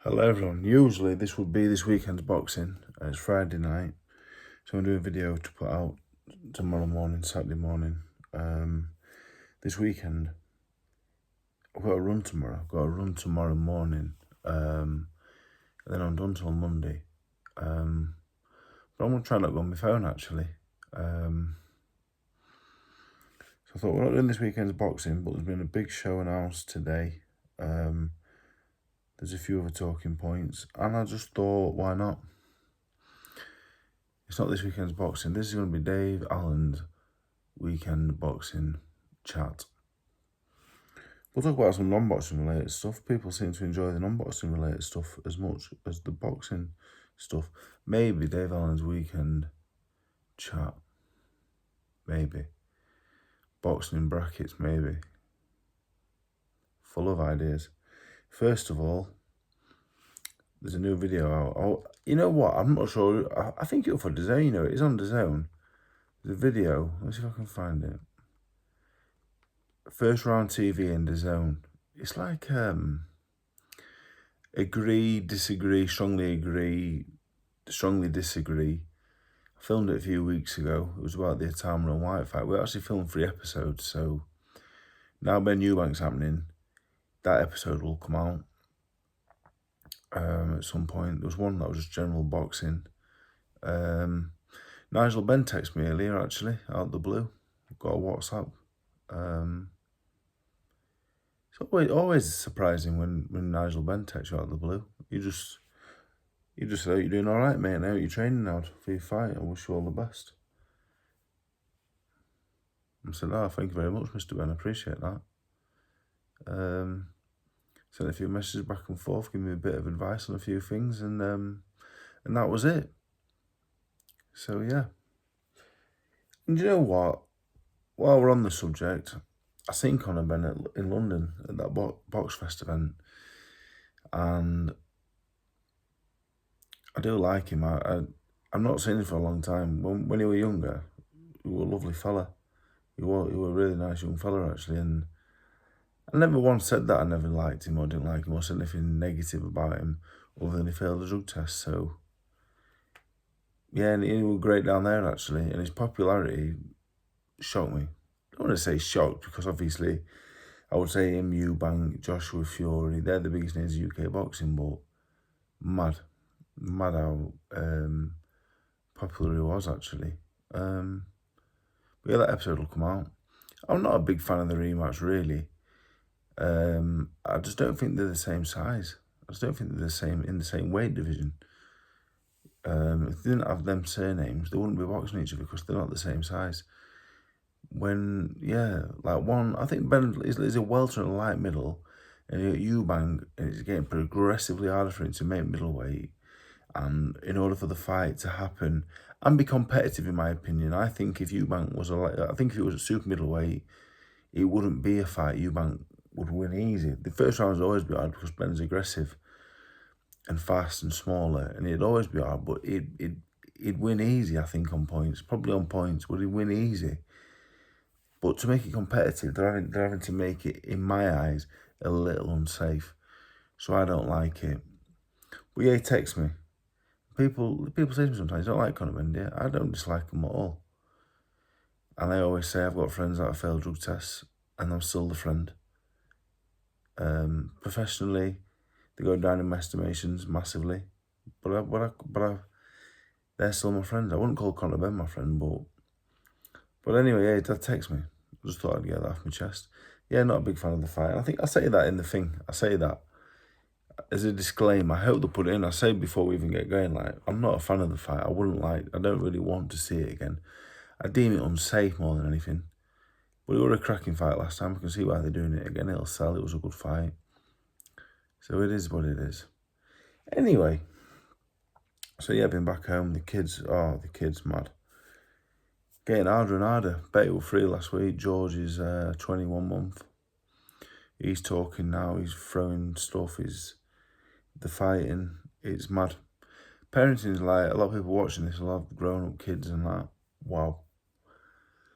Hello everyone, usually this would be this weekend's boxing. It's Friday night, so I'm doing a video to put out tomorrow morning, Saturday morning. This weekend, I've got a run tomorrow morning, and then I'm done till Monday. But I'm going to try not to go on my phone actually. So I thought we're not doing this weekend's boxing, but there's been a big show announced today. There's a few other talking points, and I just thought, why not? It's not this weekend's boxing. This is going to be Dave Allen's weekend boxing chat. We'll talk about some non-boxing related stuff. People seem to enjoy the non-boxing related stuff as much as the boxing stuff. Maybe Dave Allen's weekend chat. Maybe. Boxing in brackets, maybe. Full of ideas. First of all, there's a new video out. Oh, you know what? I'm not sure. I think it's for DAZN. You know, it's on DAZN. There's a video. Let's see if I can find it. First Round TV in DAZN. It's like agree, disagree, strongly agree, strongly disagree. I filmed it a few weeks ago. It was about the Atama and White fight. We actually filmed 3 episodes, so now Ben Eubank's happening. That episode will come out at some point. There was one that was just general boxing. Nigel Benn texted me earlier, actually, out of the blue. I've got a WhatsApp. It's always surprising when Nigel Benn texts you out of the blue. You just say, you're doing all right, mate, now you're training now for your fight. I wish you all the best. I said, thank you very much, Mr. Ben, I appreciate that. Sent a few messages back and forth, giving me a bit of advice on a few things, and that was it. So, yeah. And you know what? While we're on the subject, I seen Conor Bennett in London at that Box Fest event, and I do like him. I'm not seen him for a long time. When he was younger, he was a lovely fella. He was a really nice young fella, actually, and I never once said that I never liked him or didn't like him or said anything negative about him other than he failed a drug test. So, yeah, and he was great down there, actually, and his popularity shocked me. I don't want to say shocked, because obviously I would say him, Eubank, Joshua Fury, they're the biggest names in UK boxing, but mad how popular he was, actually. But yeah, that episode will come out. I'm not a big fan of the rematch, really. I just don't think they're the same size. I just don't think they're in the same weight division. If they didn't have them surnames, they wouldn't be boxing each other because they're not the same size. I think Ben is a welter and a light middle, and Eubank, and it's getting progressively harder for him to make middleweight. And in order for the fight to happen and be competitive, in my opinion, I think if Eubank was if it was a super middleweight, it wouldn't be a fight. Eubank would win easy. The first round would always be hard because Ben's aggressive and fast and smaller, and it'd always be hard, but he'd win easy, I think, on points. Probably on points, but he'd win easy. But to make it competitive, they're having to make it, in my eyes, a little unsafe. So I don't like it. But yeah, he texts me. People say to me sometimes, you don't like Conor Benn, I don't dislike him at all. And I always say I've got friends that have failed drug tests, and I'm still the friend. Professionally, they go down in my estimations massively, but they're still my friends. I wouldn't call Conor Benn my friend, but anyway, yeah, Dad texts me. I just thought I'd get that off my chest. Yeah, not a big fan of the fight. I think I say that in the thing. I say that as a disclaimer. I hope they put it in. I say before we even get going, like, I'm not a fan of the fight. I don't really want to see it again. I deem it unsafe more than anything. But it was a cracking fight last time. I can see why they're doing it again. It'll sell. It was a good fight. So it is what it is. Anyway, so yeah, I've been back home. The kids, mad. Getting harder and harder. Betty was 3 last week. George is 21 month. He's talking now. He's throwing stuff. The fighting. It's mad. Parenting is like, a lot of people watching this will have grown-up kids and that. Wow.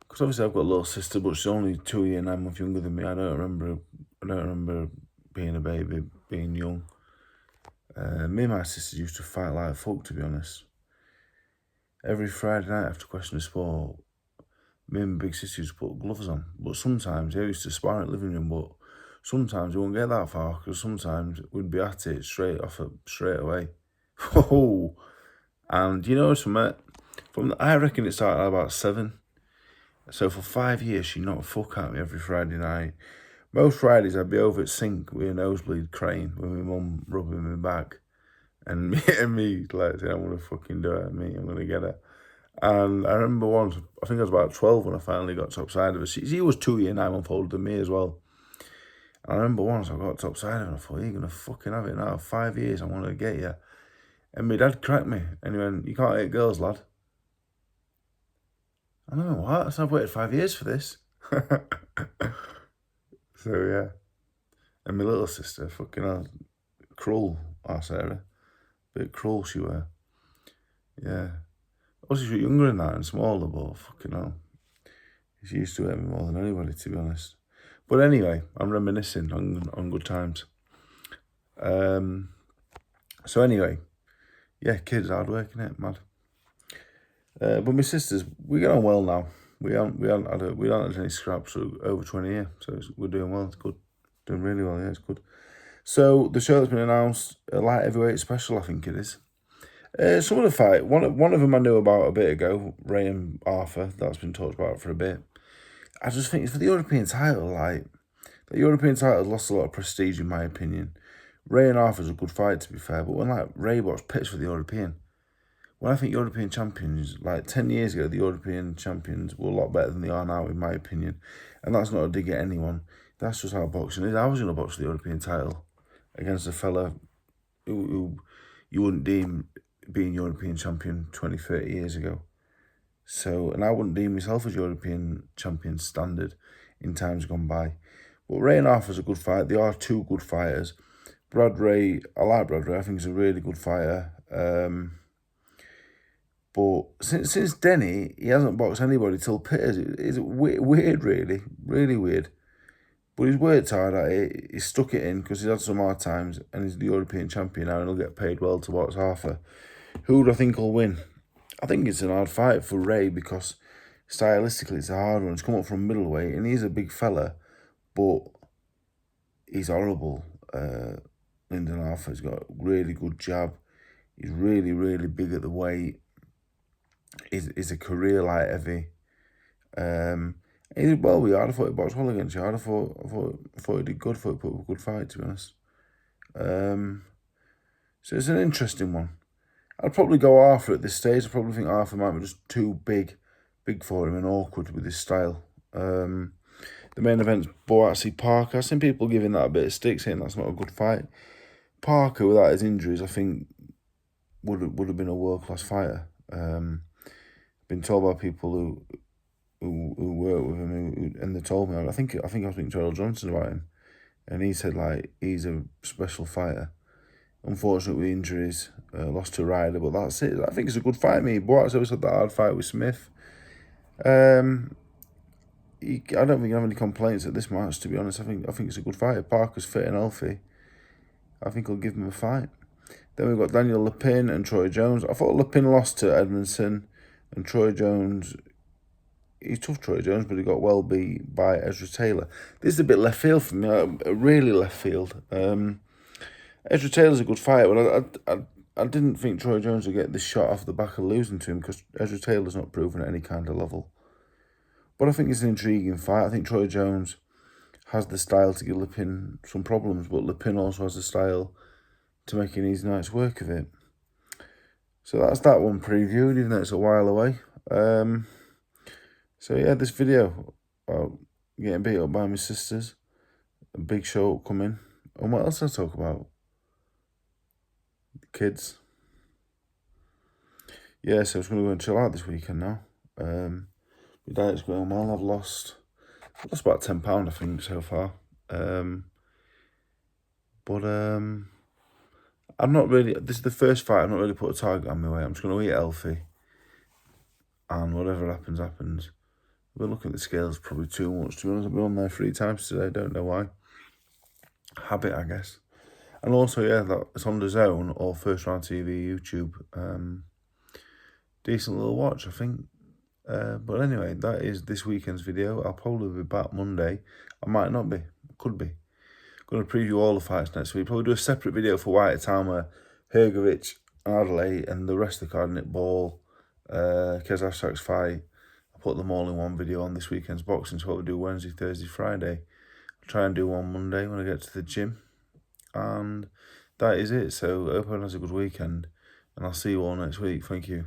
Because obviously I've got a little sister, but she's only 2 years, 9 months younger than me. I don't remember being a baby, being young. Me and my sisters used to fight like fuck, to be honest. Every Friday night after question of sport, me and my big sister used to put gloves on. But sometimes they used to spar in the living room, but sometimes we wouldn't get that far because sometimes we'd be at it straight away. Oh, and you know something? I reckon it started at about 7. So for 5 years, she knocked the fuck out of me every Friday night. Most Fridays, I'd be over at Sink with a nosebleed crying with my mum rubbing my back. And me like, saying, I'm going to fucking do it, I'm going to get her. And I remember once, I think I was about 12 when I finally got topside of her. She was 2 years, 9 months older than me as well. And I remember once I got topside of her and I thought, you're going to fucking have it now. 5 years, I'm going to get you. And my dad cracked me. And he went, you can't hit girls, lad. I know, what? So I've waited 5 years for this. So, yeah. And my little sister, fucking hell, cruel, our Sarah. Bit cruel she were. Yeah. Also, she was younger than that and smaller, but fucking hell. She used to hit me more than anybody, to be honest. But anyway, I'm reminiscing on good times. So anyway, yeah, kids, hard work, innit? Mad. But my sisters, we get on well now. We haven't had any scraps for over 20 years, so we're doing well. It's good, doing really well. Yeah, it's good. So the show has been announced, a light heavyweight special, I think it is. Some of the fight, one of them I knew about a bit ago, Ray and Arthur. That's been talked about for a bit. I just think it's for the European title. Like the European title lost a lot of prestige, in my opinion. Ray and Arthur's a good fight, to be fair, but when like Ray was pitched for the European. When I think European champions, like 10 years ago, the European champions were a lot better than they are now, in my opinion. And that's not a dig at anyone. That's just how boxing is. I was going to box the European title against a fella who you wouldn't deem being European champion 20, 30 years ago. So, and I wouldn't deem myself as European champion standard in times gone by. But Ray and Arthur's a good fight. They are two good fighters. Brad Ray, I like Brad Ray. I think he's a really good fighter. But since Denny, he hasn't boxed anybody till Pitters. It's weird, really. Really weird. But he's worked hard at it. He's stuck it in because he's had some hard times and he's the European champion now and he'll get paid well to box Arthur. Who do I think will win? I think it's an hard fight for Ray because stylistically it's a hard one. He's come up from middleweight and he's a big fella, but he's horrible. Lyndon Arthur's got a really good jab. He's really, really big at the weight. He's a career light heavy. He did well with you. I thought he boxed well against you. I thought he did good. I thought he put up a good fight, to be honest. So it's an interesting one. I'd probably go Arthur at this stage. I probably think Arthur might be just too big for him and awkward with his style. The main event's Buatsi-Parker. I've seen people giving that a bit of stick, saying that's not a good fight. Parker, without his injuries, I think would have been a world-class fighter. Been told by people who work with him, and they told me, I think I was speaking to Earl Johnson about him, and he said like he's a special fighter. Unfortunately, injuries, lost to Ryder, but that's it. I think it's a good fight. Boat's always had that hard fight with Smith. I don't think I have any complaints at this match, to be honest. I think it's a good fight. Parker's fit and healthy. I think he'll give him a fight. Then we've got Daniel Lepin and Troy Jones. I thought Lepin lost to Edmondson, and Troy Jones, he's tough, Troy Jones, but he got well beat by Ezra Taylor. This is a bit left field for me, really left field. Ezra Taylor's a good fighter, but I didn't think Troy Jones would get this shot off the back of losing to him because Ezra Taylor's not proven at any kind of level. But I think it's an intriguing fight. I think Troy Jones has the style to give Lepin some problems, but Lepin also has the style to make an easy night's work of it. So that's that one previewed, even though it's a while away. So yeah, this video about getting beat up by my sisters, a big show upcoming, and what else did I talk about? Kids. Yeah, so I was going to go and chill out this weekend now. My diet's going well. I've lost about £10, I think, so far. But I'm not really, this is the first fight I've not really put a target on my weight. I'm just going to eat healthy, and whatever happens, happens. I've been looking at the scales probably too much, to be honest. I've been on there 3 times today, don't know why. Habit, I guess. And also, yeah, it's on the Zone or First Round TV YouTube. Decent little watch, I think. But anyway, that is this weekend's video. I'll probably be back Monday. I might not be. Could be. Going to preview all the fights next week. Probably do a separate video for White Tama, Hergovic, Adelaide, and the rest of the card, Nick Ball, Kesashak's fight. I'll put them all in one video on this weekend's boxing. So what we do Wednesday, Thursday, Friday. I'll try and do one Monday when I get to the gym. And that is it. So I hope everyone has a good weekend. And I'll see you all next week. Thank you.